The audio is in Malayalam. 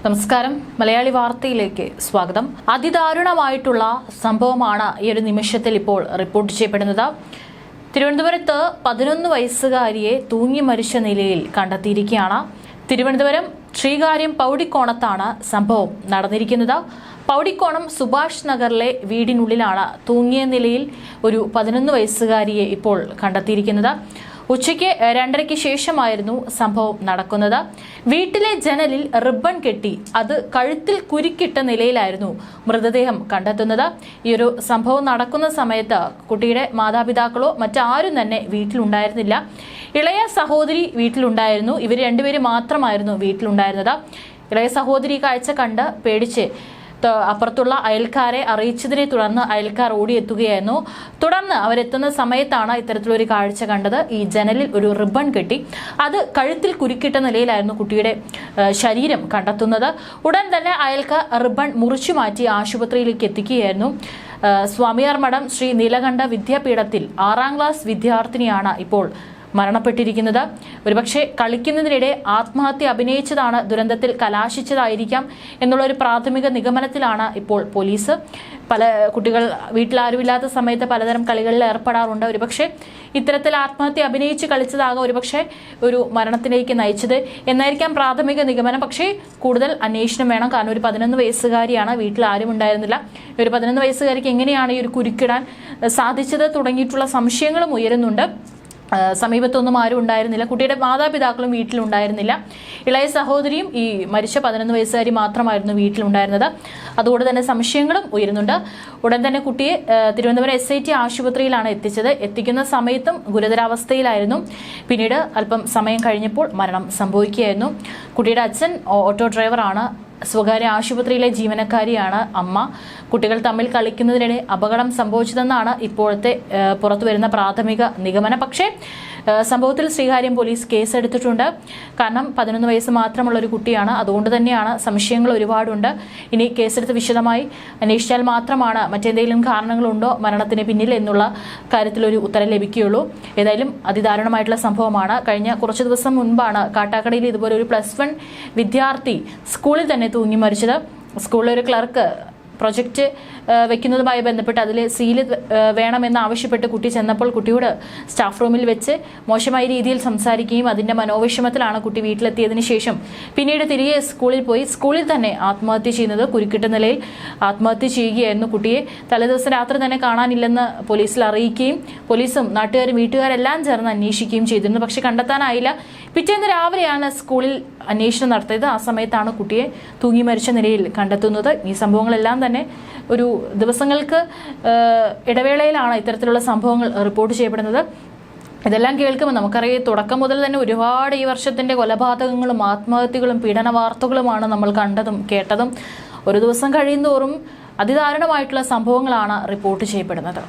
നമസ്കാരം. മലയാളി വാർത്തയിലേക്ക് സ്വാഗതം. അതിദാരുണമായിട്ടുള്ള സംഭവമാണ് ഈ ഒരു നിമിഷത്തിൽ ഇപ്പോൾ റിപ്പോർട്ട് ചെയ്യപ്പെടുന്നത്. തിരുവനന്തപുരത്ത് 11 വയസ്സുകാരിയെ തൂങ്ങി മരിച്ച നിലയിൽ കണ്ടെത്തിയിരിക്കുകയാണ്. തിരുവനന്തപുരം ശ്രീകാര്യം പൗടിക്കോണത്താണ് സംഭവം നടന്നിരിക്കുന്നത്. പൗടിക്കോണം സുഭാഷ് നഗറിലെ വീടിനുള്ളിലാണ് തൂങ്ങിയ നിലയിൽ ഒരു 11 വയസ്സുകാരിയെ ഇപ്പോൾ കണ്ടെത്തിയിരിക്കുന്നത്. ഉച്ചയ്ക്ക് 2:30 ശേഷമായിരുന്നു സംഭവം നടക്കുന്നത്. വീട്ടിലെ ജനലിൽ റിബൺ കെട്ടി അത് കഴുത്തിൽ കുരുക്കിട്ട നിലയിലായിരുന്നു മൃതദേഹം കണ്ടെത്തുന്നത്. ഈ ഒരു സംഭവം നടക്കുന്ന സമയത്ത് കുട്ടിയുടെ മാതാപിതാക്കളോ മറ്റാരും തന്നെ വീട്ടിലുണ്ടായിരുന്നില്ല. ഇളയ സഹോദരി വീട്ടിലുണ്ടായിരുന്നു. ഇവർ രണ്ടുപേരും മാത്രമായിരുന്നു വീട്ടിലുണ്ടായിരുന്നത്. ഇളയ സഹോദരി കാഴ്ച കണ്ട് പേടിച്ച് അപ്പുറത്തുള്ള അയൽക്കാരെ അറിയിച്ചതിനെ തുടർന്ന് അയൽക്കാർ ഓടിയെത്തുകയായിരുന്നു. തുടർന്ന് അവരെത്തുന്ന സമയത്താണ് ഇത്തരത്തിലൊരു കാഴ്ച കണ്ടത്. ഈ ജനലിൽ ഒരു റിബൺ കെട്ടി അത് കഴുത്തിൽ കുരുക്കിട്ട നിലയിലായിരുന്നു കുട്ടിയുടെ ശരീരം കണ്ടെത്തുന്നത്. ഉടൻ തന്നെ അയൽക്കാർ റിബൺ മുറിച്ചു മാറ്റി ആശുപത്രിയിലേക്ക് എത്തിക്കുകയായിരുന്നു. സ്വാമിയാർ മഠം ശ്രീ നീലകണ്ഠ വിദ്യാപീഠത്തിൽ 6ാം ക്ലാസ് വിദ്യാർത്ഥിനിയാണ് ഇപ്പോൾ മരണപ്പെട്ടിരിക്കുന്നത്. ഒരുപക്ഷെ കളിക്കുന്നതിനിടെ ആത്മഹത്യ അഭിനയിച്ചതാണ് ദുരന്തത്തിൽ കലാശിച്ചതായിരിക്കാം എന്നുള്ള ഒരു പ്രാഥമിക നിഗമനത്തിലാണ് ഇപ്പോൾ പോലീസ്. പല കുട്ടികൾ വീട്ടിലാരുമില്ലാത്ത സമയത്ത് പലതരം കളികളിൽ ഏർപ്പെടാറുണ്ട്. ഒരുപക്ഷെ ഇത്തരത്തിൽ ആത്മഹത്യ അഭിനയിച്ച് കളിച്ചതാകാം ഒരുപക്ഷെ ഒരു മരണത്തിലേക്ക് നയിച്ചത് എന്നായിരിക്കാം പ്രാഥമിക നിഗമനം. പക്ഷേ കൂടുതൽ അന്വേഷണം വേണം. കാരണം ഒരു 11 വയസ്സുകാരിയാണ്, വീട്ടിൽ ആരും ഉണ്ടായിരുന്നില്ല. ഒരു 11 വയസ്സുകാരിക്ക് എങ്ങനെയാണ് ഈ ഒരു കുരുക്കിടാൻ സാധിച്ചത് തുടങ്ങിയിട്ടുള്ള സംശയങ്ങളും ഉയരുന്നുണ്ട്. സമീപത്തൊന്നും ആരും ഉണ്ടായിരുന്നില്ല. കുട്ടിയുടെ മാതാപിതാക്കളും വീട്ടിലുണ്ടായിരുന്നില്ല. ഇളയ സഹോദരിയും ഈ മരിച്ച 11 വയസ്സുകാരി മാത്രമായിരുന്നു വീട്ടിലുണ്ടായിരുന്നത്. അതുകൊണ്ട് തന്നെ സംശയങ്ങളും ഉയരുന്നുണ്ട്. ഉടൻ തന്നെ കുട്ടിയെ തിരുവനന്തപുരം SIT ആശുപത്രിയിലാണ് എത്തിച്ചത്. എത്തിക്കുന്ന സമയത്തും ഗുരുതരാവസ്ഥയിലായിരുന്നു. പിന്നീട് അല്പം സമയം കഴിഞ്ഞപ്പോൾ മരണം സംഭവിക്കുകയായിരുന്നു. കുട്ടിയുടെ അച്ഛൻ ഓട്ടോ ഡ്രൈവറാണ്. സ്വകാര്യ ആശുപത്രിയിലെ ജീവനക്കാരിയാണ് അമ്മ. കുട്ടികൾ തമ്മിൽ കളിക്കുന്നതിനിടെ അപകടം സംഭവിച്ചതെന്നാണ് ഇപ്പോഴത്തെ പുറത്തുവരുന്ന പ്രാഥമിക നിഗമനം. പക്ഷേ സംഭവത്തിൽ ശ്രീകാര്യം പോലീസ് കേസെടുത്തിട്ടുണ്ട്. കാരണം 11 വയസ്സ് മാത്രമുള്ള ഒരു കുട്ടിയാണ്. അതുകൊണ്ട് തന്നെയാണ് സംശയങ്ങൾ ഒരുപാടുണ്ട്. ഇനി കേസെടുത്ത് വിശദമായി അന്വേഷിച്ചാൽ മാത്രമാണ് മറ്റെന്തെങ്കിലും കാരണങ്ങളുണ്ടോ മരണത്തിന് പിന്നിൽ എന്നുള്ള കാര്യത്തിലൊരു ഉത്തരം ലഭിക്കുകയുള്ളൂ. ഏതായാലും അതിദാരുണമായിട്ടുള്ള സംഭവമാണ്. കഴിഞ്ഞ കുറച്ച് ദിവസം മുൻപാണ് കാട്ടാക്കടയിൽ ഇതുപോലെ ഒരു +1 വിദ്യാർത്ഥി സ്കൂളിൽ തന്നെ തൂങ്ങി മരിച്ചത്. സ്കൂളിലൊരു ക്ലർക്ക് പ്രൊജക്റ്റ് വെക്കുന്നതുമായി ബന്ധപ്പെട്ട് അതിൽ സീല് വേണമെന്ന് ആവശ്യപ്പെട്ട് കുട്ടി ചെന്നപ്പോൾ കുട്ടിയോട് സ്റ്റാഫ് റൂമിൽ വെച്ച് മോശമായ രീതിയിൽ സംസാരിക്കുകയും അതിൻ്റെ മനോവിഷമത്തിലാണ് കുട്ടി വീട്ടിലെത്തിയതിനു ശേഷം പിന്നീട് തിരികെ സ്കൂളിൽ പോയി സ്കൂളിൽ തന്നെ ആത്മഹത്യ ചെയ്യുന്നത്. കുരുക്കിട്ട നിലയിൽ ആത്മഹത്യ ചെയ്യുകയായിരുന്നു. കുട്ടിയെ തലേദിവസം രാത്രി തന്നെ കാണാനില്ലെന്ന് പോലീസിൽ അറിയിക്കുകയും പോലീസും നാട്ടുകാരും വീട്ടുകാരെല്ലാം ചേർന്ന് അന്വേഷിക്കുകയും ചെയ്തിരുന്നു. പക്ഷെ കണ്ടെത്താനായില്ല. പിറ്റേന്ന് രാവിലെയാണ് സ്കൂളിൽ അന്വേഷണം നടത്തിയത്. ആ സമയത്താണ് കുട്ടിയെ തൂങ്ങി മരിച്ച നിലയിൽ കണ്ടെത്തുന്നത്. ഈ സംഭവങ്ങളെല്ലാം തന്നെ ഒരു ദിവസങ്ങൾക്ക് ഇടവേളയിലാണ് ഇത്തരത്തിലുള്ള സംഭവങ്ങൾ റിപ്പോർട്ട് ചെയ്യപ്പെടുന്നത്. ഇതെല്ലാം കേൾക്കുമ്പോൾ നമുക്കറിയാം തുടക്കം മുതൽ തന്നെ ഒരുപാട് ഈ വർഷത്തിന്റെ കൊലപാതകങ്ങളും ആത്മഹത്യകളും പീഡന വാർത്തകളുമാണ് നമ്മൾ കണ്ടതും കേട്ടതും. ഒരു ദിവസം കഴിയുന്തോറും അതിദാരുണമായിട്ടുള്ള സംഭവങ്ങളാണ് റിപ്പോർട്ട് ചെയ്യപ്പെടുന്നത്.